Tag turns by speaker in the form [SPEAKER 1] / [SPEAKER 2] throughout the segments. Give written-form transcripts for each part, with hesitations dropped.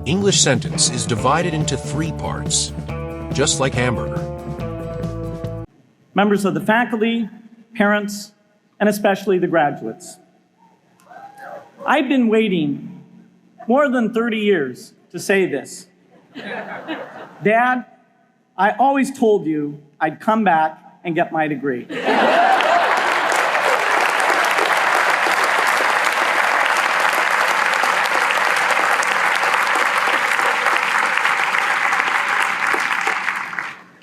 [SPEAKER 1] English sentence is divided into 3 parts, just like hamburger.
[SPEAKER 2] Members of the faculty, parents, and especially the graduates. I've been waiting more than 30 years to say this. Dad, I always told you I'd come back and get my degree.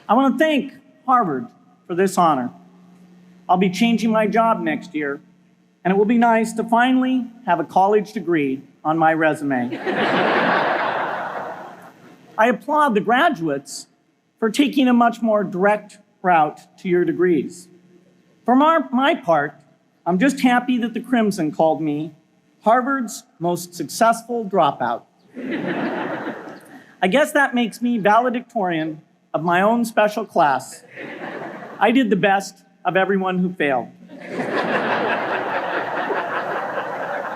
[SPEAKER 2] I want to thank Harvard for this honor. I'll be changing my job next year, and it will be nice to finally have a college degree on my resume. I applaud the graduates for taking a much more direct route to your degrees. For my part, I'm just happy that the Crimson called me Harvard's most successful dropout. I guess that makes me valedictorian of my own special class. I did the best of everyone who failed.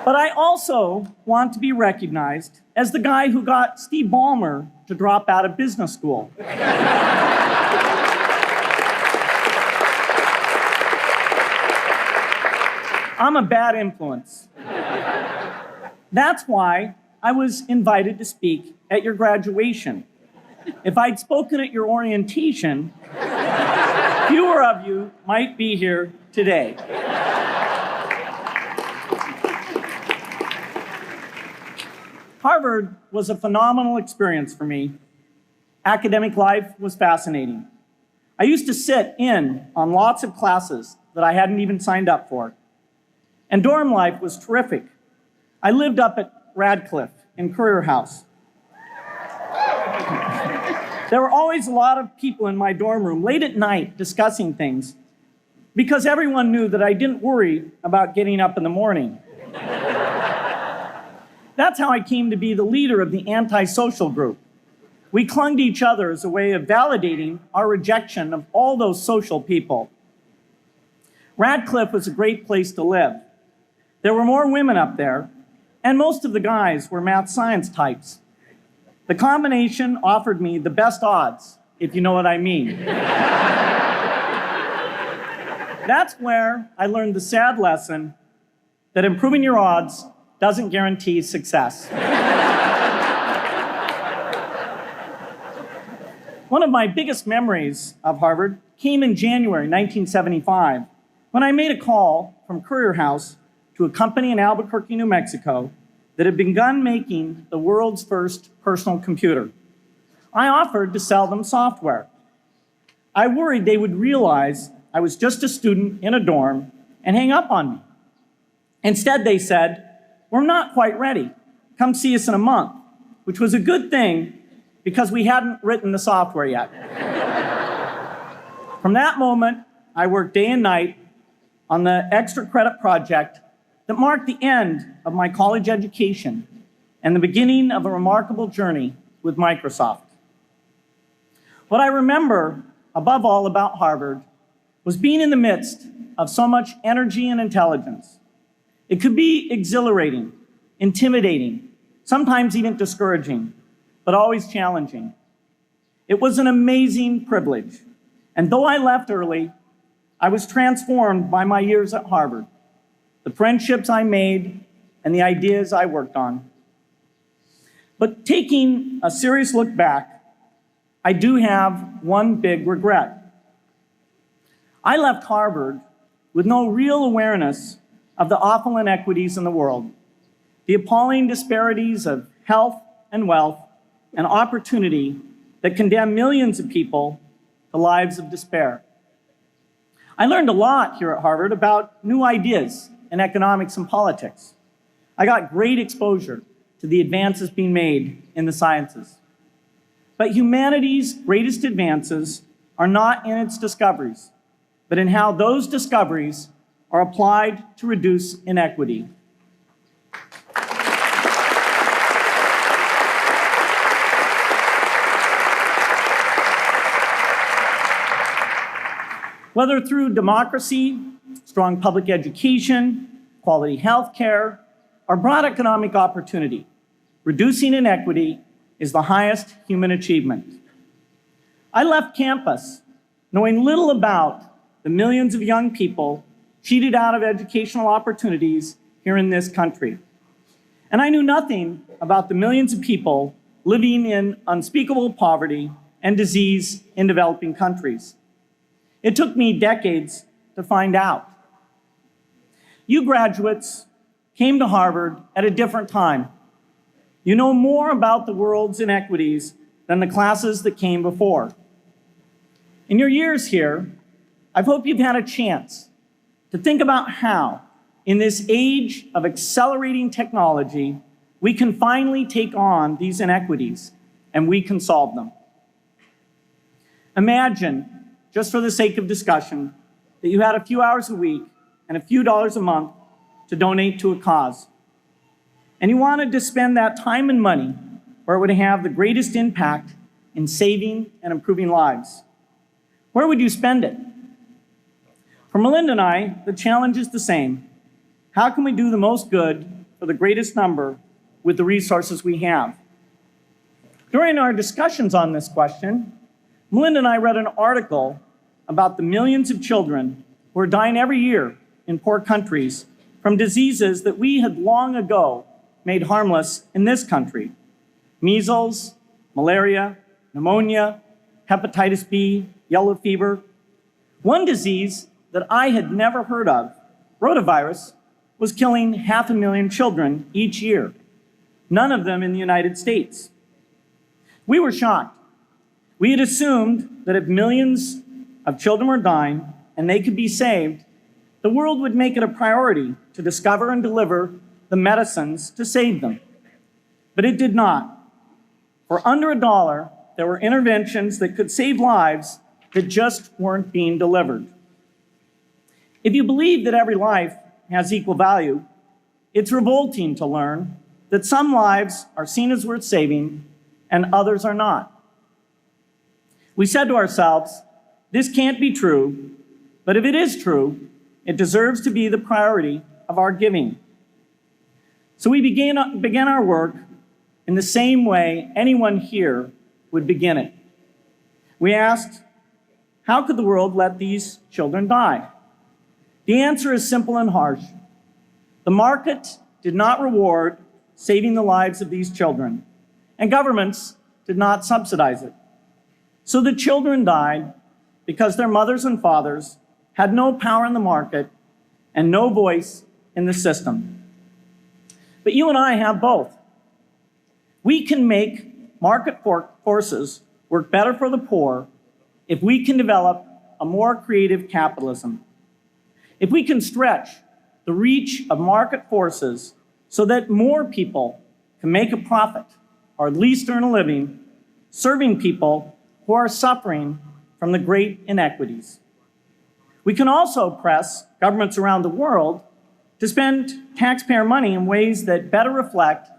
[SPEAKER 2] But I also want to be recognized as the guy who got Steve Ballmer to drop out of business school. I'm a bad influence. That's why I was invited to speak at your graduation. If I'd spoken at your orientation, fewer of you might be here today. Harvard was a phenomenal experience for me. Academic life was fascinating. I used to sit in on lots of classes that I hadn't even signed up for. And dorm life was terrific. I lived up at Radcliffe in Courier House. There were always a lot of people in my dorm room late at night discussing things because everyone knew that I didn't worry about getting up in the morning. That's how I came to be the leader of the antisocial group. We clung to each other as a way of validating our rejection of all those social people. Radcliffe was a great place to live. There were more women up there, and most of the guys were math science types. The combination offered me the best odds, if you know what I mean. That's where I learned the sad lesson that improving your odds doesn't guarantee success. One of my biggest memories of Harvard came in January 1975, when I made a call from Courier House to a company in Albuquerque, New Mexico, that had begun making the world's first personal computer. I offered to sell them software. I worried they would realize I was just a student in a dorm and hang up on me. Instead, they said, "We're not quite ready. Come see us in a month," which was a good thing because we hadn't written the software yet. From that moment, I worked day and night on the extra credit project that marked the end of my college education and the beginning of a remarkable journey with Microsoft. What I remember above all about Harvard was being in the midst of so much energy and intelligence. It could be exhilarating, intimidating, sometimes even discouraging, but always challenging. It was an amazing privilege, and though I left early, I was transformed by my years at Harvard, the friendships I made, and the ideas I worked on. But taking a serious look back, I do have one big regret. I left Harvard with no real awareness of the awful inequities in the world, the appalling disparities of health and wealth and opportunity that condemn millions of people to lives of despair. I learned a lot here at Harvard about new ideas in economics and politics. I got great exposure to the advances being made in the sciences. But humanity's greatest advances are not in its discoveries, but in how those discoveries are applied to reduce inequity. Whether through democracy, strong public education, quality health care, or broad economic opportunity, reducing inequity is the highest human achievement. I left campus knowing little about the millions of young people cheated out of educational opportunities here in this country. And I knew nothing about the millions of people living in unspeakable poverty and disease in developing countries. It took me decades to find out. You graduates came to Harvard at a different time. You know more about the world's inequities than the classes that came before. In your years here, I hope you've had a chance to think about how, in this age of accelerating technology, we can finally take on these inequities and we can solve them. Imagine, just for the sake of discussion, that you had a few hours a week and a few dollars a month to donate to a cause. And you wanted to spend that time and money where it would have the greatest impact in saving and improving lives. Where would you spend it? For Melinda and I, the challenge is the same. How can we do the most good for the greatest number with the resources we have? During our discussions on this question, Melinda and I read an article about the millions of children who are dying every year in poor countries from diseases that we had long ago made harmless in this country. Measles, malaria, pneumonia, hepatitis B, yellow fever. One disease that I had never heard of, rotavirus, was killing 500,000 children each year, none of them in the United States. We were shocked. We had assumed that if millions of children were dying and they could be saved, the world would make it a priority to discover and deliver the medicines to save them. But it did not. For under $1, there were interventions that could save lives that just weren't being delivered. If you believe that every life has equal value, it's revolting to learn that some lives are seen as worth saving and others are not. We said to ourselves, this can't be true, but if it is true, it deserves to be the priority of our giving. So we began our work in the same way anyone here would begin it. We asked, how could the world let these children die? The answer is simple and harsh. The market did not reward saving the lives of these children, and governments did not subsidize it. So the children died because their mothers and fathers had no power in the market and no voice in the system. But you and I have both. We can make market forces work better for the poor if we can develop a more creative capitalism. If we can stretch the reach of market forces so that more people can make a profit or at least earn a living serving people who are suffering from the great inequities. We can also press governments around the world to spend taxpayer money in ways that better reflect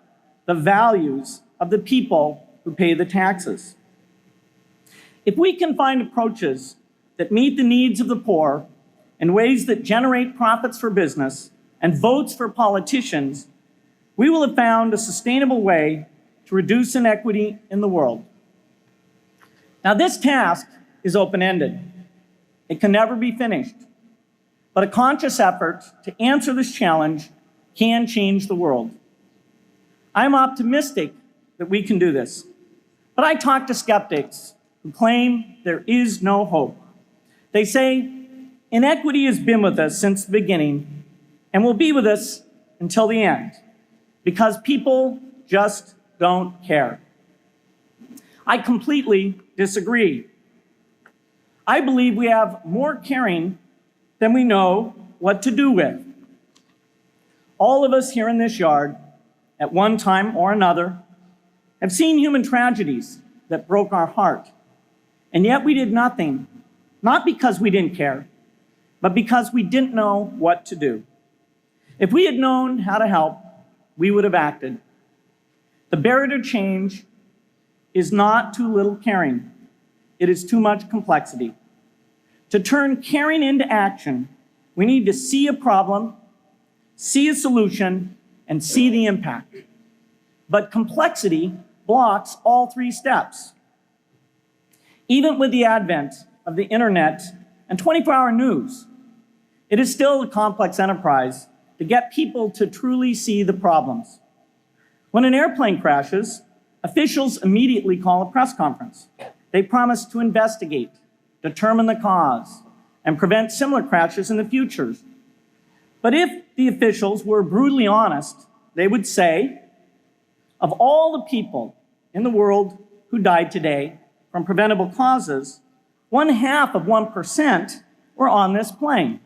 [SPEAKER 2] the values of the people who pay the taxes. If we can find approaches that meet the needs of the poor in ways that generate profits for business and votes for politicians, we will have found a sustainable way to reduce inequity in the world. Now, this task is open-ended. It can never be finished. But a conscious effort to answer this challenge can change the world. I'm optimistic that we can do this. But I talk to skeptics who claim there is no hope. They say, inequity has been with us since the beginning and will be with us until the end because people just don't care. I completely disagree. I believe we have more caring than we know what to do with. All of us here in this yard, at one time or another, have seen human tragedies that broke our heart. And yet we did nothing, not because we didn't care, but because we didn't know what to do. If we had known how to help, we would have acted. The barrier to change is not too little caring. It is too much complexity. To turn caring into action, we need to see a problem, see a solution, and see the impact. But complexity blocks all three steps. Even with the advent of the internet and 24-hour news, it is still a complex enterprise to get people to truly see the problems. When an airplane crashes, officials immediately call a press conference. They promise to investigate, determine the cause, and prevent similar crashes in the future. But if the officials were brutally honest, they would say, of all the people in the world who died today from preventable causes, 0.5% were on this plane.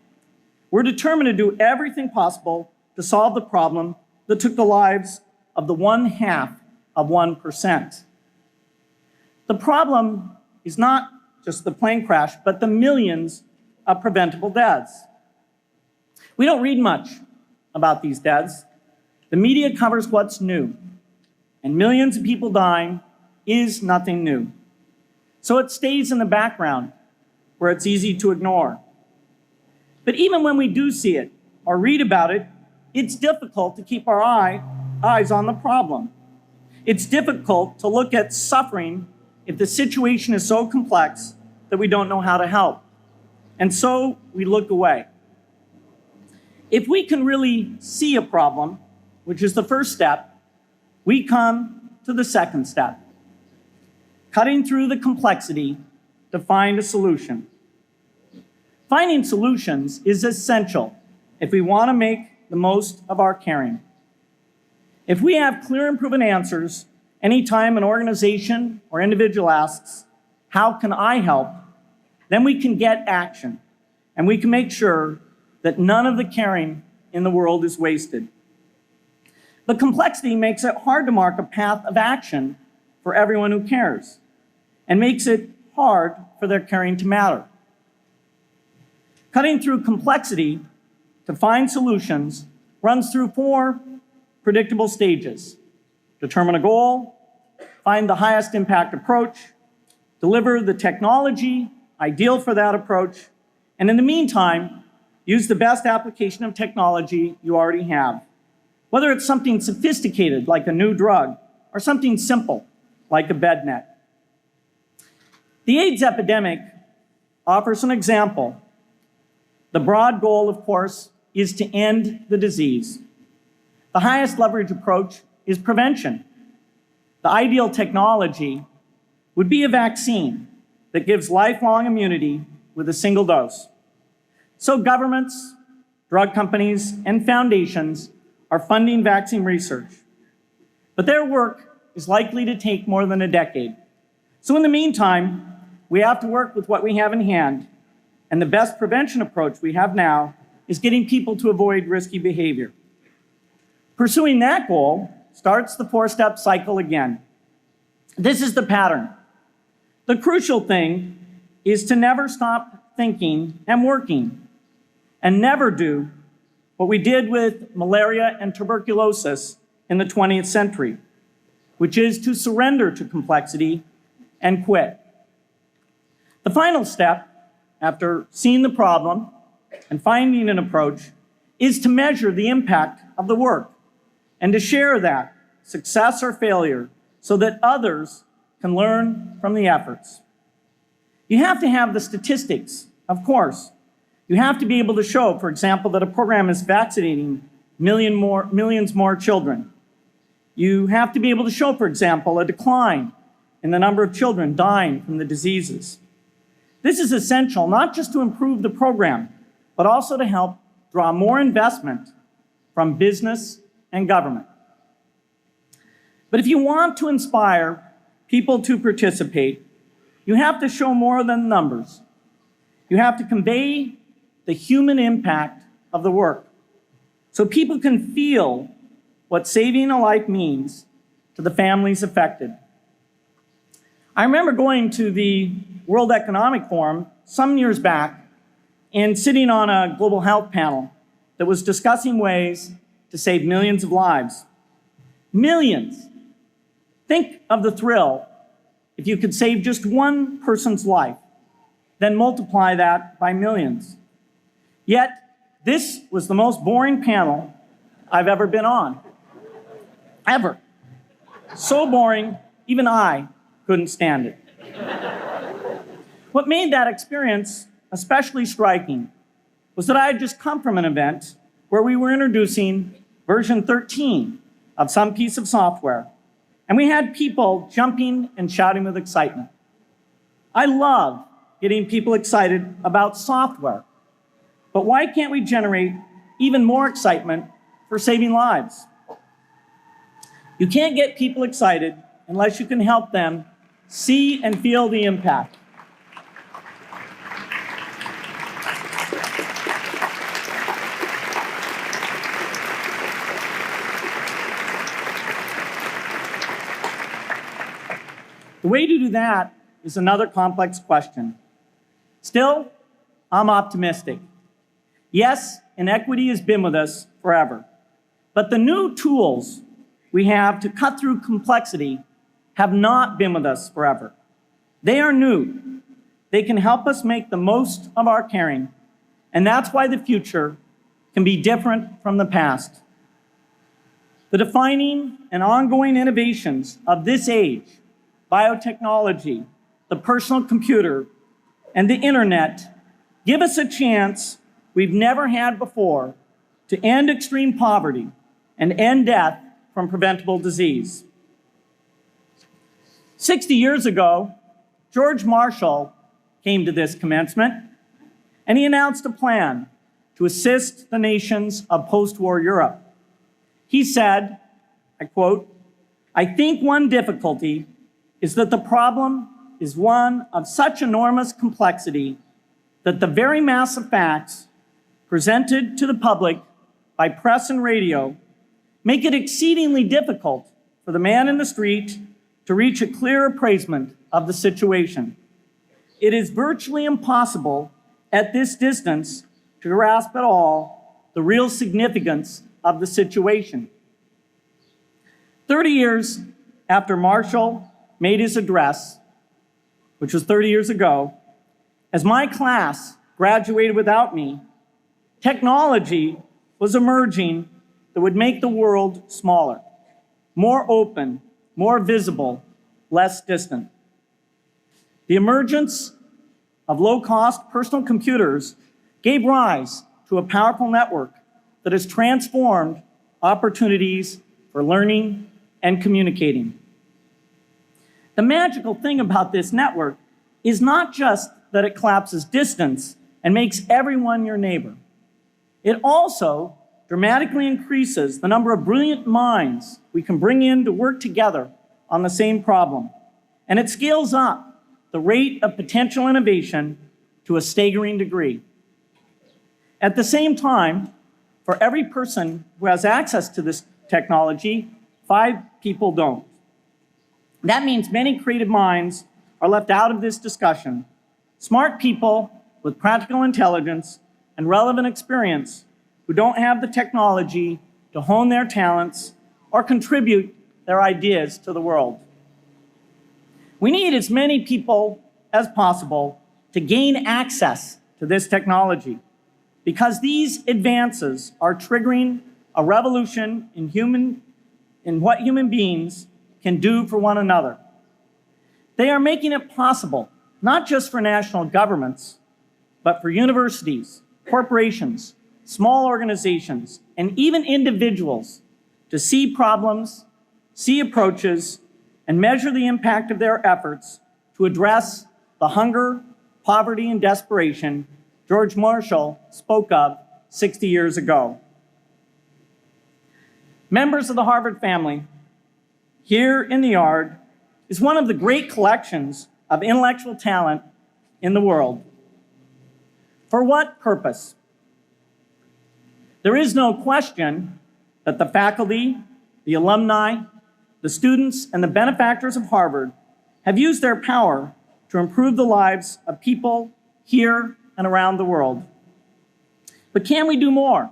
[SPEAKER 2] We're determined to do everything possible to solve the problem that took the lives of the 0.5%. The problem is not just the plane crash, but the millions of preventable deaths. We don't read much about these deaths. The media covers what's new, and millions of people dying is nothing new. So it stays in the background where it's easy to ignore. But even when we do see it or read about it, it's difficult to keep our eyes on the problem. It's difficult to look at suffering if the situation is so complex that we don't know how to help. And so we look away. If we can really see a problem, which is the first step, we come to the second step, cutting through the complexity to find a solution. Finding solutions is essential if we want to make the most of our caring. If we have clear and proven answers anytime an organization or individual asks, how can I help? Then we can get action, and we can make sure that none of the caring in the world is wasted. But complexity makes it hard to mark a path of action for everyone who cares, and makes it hard for their caring to matter. Cutting through complexity to find solutions runs through 4 predictable stages. Determine a goal, find the highest impact approach, deliver the technology ideal for that approach, and in the meantime, use the best application of technology you already have. Whether it's something sophisticated like a new drug or something simple like a bed net. The AIDS epidemic offers an example. The broad goal, of course, is to end the disease. The highest leverage approach is prevention. The ideal technology would be a vaccine that gives lifelong immunity with a single dose. So governments, drug companies, and foundations are funding vaccine research. But their work is likely to take more than a decade. So in the meantime, we have to work with what we have in hand, and the best prevention approach we have now is getting people to avoid risky behavior. Pursuing that goal starts the 4-step cycle again. This is the pattern. The crucial thing is to never stop thinking and working, and never do what we did with malaria and tuberculosis in the 20th century, which is to surrender to complexity and quit. The final step, after seeing the problem and finding an approach, is to measure the impact of the work and to share that, success or failure, so that others can learn from the efforts. You have to have the statistics, of course. You have to be able to show, for example, that a program is vaccinating millions more children. You have to be able to show, for example, a decline in the number of children dying from the diseases. This is essential not just to improve the program, but also to help draw more investment from business and government. But if you want to inspire people to participate, you have to show more than numbers. You have to convey the human impact of the work so people can feel what saving a life means to the families affected. I remember going to the World Economic Forum some years back and sitting on a global health panel that was discussing ways to save millions of lives. Millions. Think of the thrill if you could save just one person's life, then multiply that by millions. Yet, this was the most boring panel I've ever been on. Ever. So boring even I couldn't stand it. What made that experience especially striking was that I had just come from an event where we were introducing version 13 of some piece of software, and we had people jumping and shouting with excitement. I love getting people excited about software, but why can't we generate even more excitement for saving lives? You can't get people excited unless you can help them see and feel the impact. The way to do that is another complex question. Still, I'm optimistic. Yes, inequity has been with us forever, but the new tools we have to cut through complexity have not been with us forever. They are new. They can help us make the most of our caring, and that's why the future can be different from the past. The defining and ongoing innovations of this age, biotechnology, the personal computer, and the internet, give us a chance we've never had before to end extreme poverty and end death from preventable disease. 60 years ago, George Marshall came to this commencement, and he announced a plan to assist the nations of post-war Europe. He said, I quote, "I think one difficulty is that the problem is one of such enormous complexity that the very mass of facts presented to the public by press and radio make it exceedingly difficult for the man in the street to reach a clear appraisement of the situation. It is virtually impossible at this distance to grasp at all the real significance of the situation." 30 years after Marshall made his address, which was 30 years ago, as my class graduated without me, technology was emerging that would make the world smaller, more open, more visible, less distant. The emergence of low-cost personal computers gave rise to a powerful network that has transformed opportunities for learning and communicating. The magical thing about this network is not just that it collapses distance and makes everyone your neighbor. It also dramatically increases the number of brilliant minds we can bring in to work together on the same problem. And it scales up the rate of potential innovation to a staggering degree. At the same time, for every person who has access to this technology, 5 people don't. That means many creative minds are left out of this discussion. Smart people with practical intelligence and relevant experience who don't have the technology to hone their talents or contribute their ideas to the world. We need as many people as possible to gain access to this technology because these advances are triggering a revolution in what human beings can do for one another. They are making it possible, not just for national governments, but for universities, corporations, small organizations, and even individuals to see problems, see approaches, and measure the impact of their efforts to address the hunger, poverty, and desperation George Marshall spoke of 60 years ago. Members of the Harvard family, here in the yard is one of the great collections of intellectual talent in the world. For what purpose? There is no question that the faculty, the alumni, the students, and the benefactors of Harvard have used their power to improve the lives of people here and around the world. But can we do more?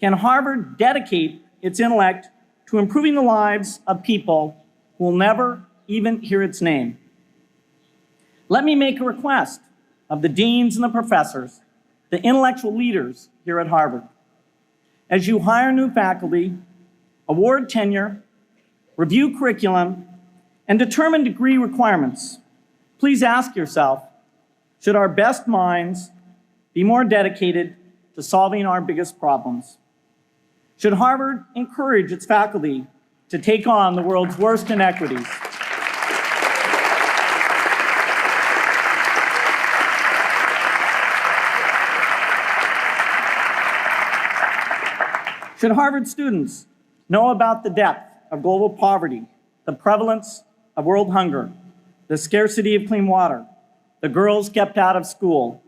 [SPEAKER 2] Can Harvard dedicate its intellect to improving the lives of people who will never even hear its name? Let me make a request of the deans and the professors, the intellectual leaders here at Harvard. As you hire new faculty, award tenure, review curriculum, and determine degree requirements, please ask yourself, should our best minds be more dedicated to solving our biggest problems? Should Harvard encourage its faculty to take on the world's worst inequities? Should Harvard students know about the depth of global poverty, the prevalence of world hunger, the scarcity of clean water, the girls kept out of school,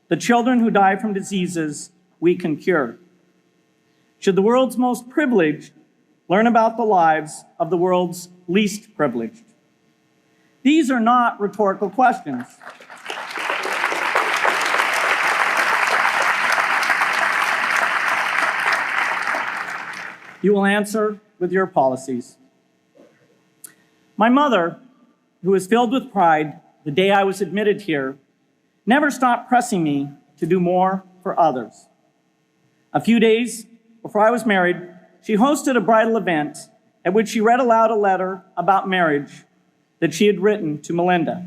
[SPEAKER 2] the children who die from diseases we can cure? Should the world's most privileged learn about the lives of the world's least privileged? These are not rhetorical questions. You will answer with your policies. My mother, who was filled with pride the day I was admitted here, never stopped pressing me to do more for others. A few days before I was married, she hosted a bridal event at which she read aloud a letter about marriage that she had written to Melinda.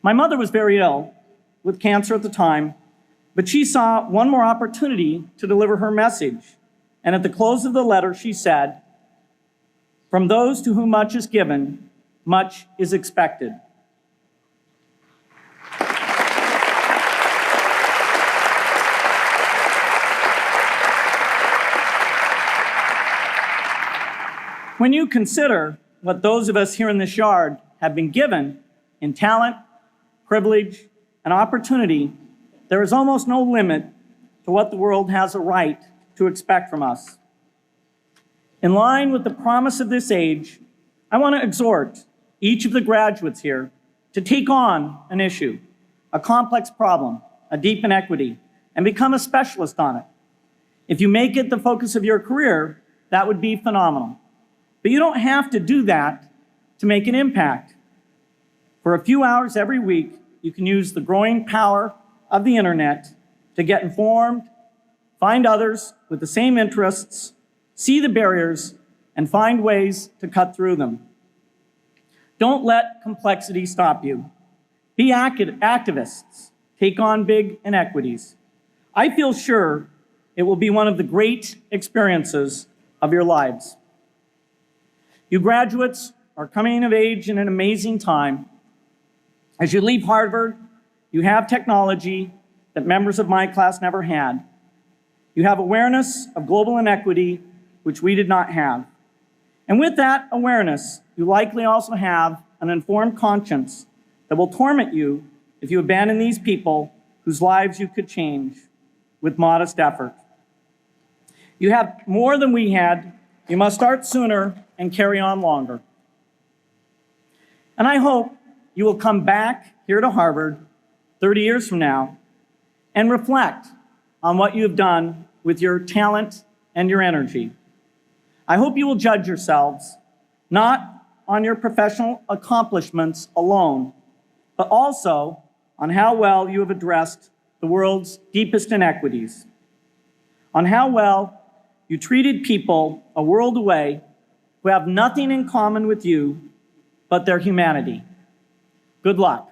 [SPEAKER 2] My mother was very ill with cancer at the time, but she saw one more opportunity to deliver her message. And at the close of the letter, she said, "From those to whom much is given, much is expected." When you consider what those of us here in this yard have been given in talent, privilege, and opportunity, there is almost no limit to what the world has a right to expect from us. In line with the promise of this age, I want to exhort each of the graduates here to take on an issue, a complex problem, a deep inequity, and become a specialist on it. If you make it the focus of your career, that would be phenomenal. But you don't have to do that to make an impact. For a few hours every week, you can use the growing power of the internet to get informed, find others with the same interests, see the barriers, and find ways to cut through them. Don't let complexity stop you. Be activists. Take on big inequities. I feel sure it will be one of the great experiences of your lives. You graduates are coming of age in an amazing time. As you leave Harvard, you have technology that members of my class never had. You have awareness of global inequity, which we did not have. And with that awareness, you likely also have an informed conscience that will torment you if you abandon these people whose lives you could change with modest effort. You have more than we had. You must start sooner and carry on longer. And I hope you will come back here to Harvard 30 years from now and reflect on what you have done with your talent and your energy. I hope you will judge yourselves not on your professional accomplishments alone, but also on how well you have addressed the world's deepest inequities, on how well you treated people a world away who have nothing in common with you but their humanity. Good luck.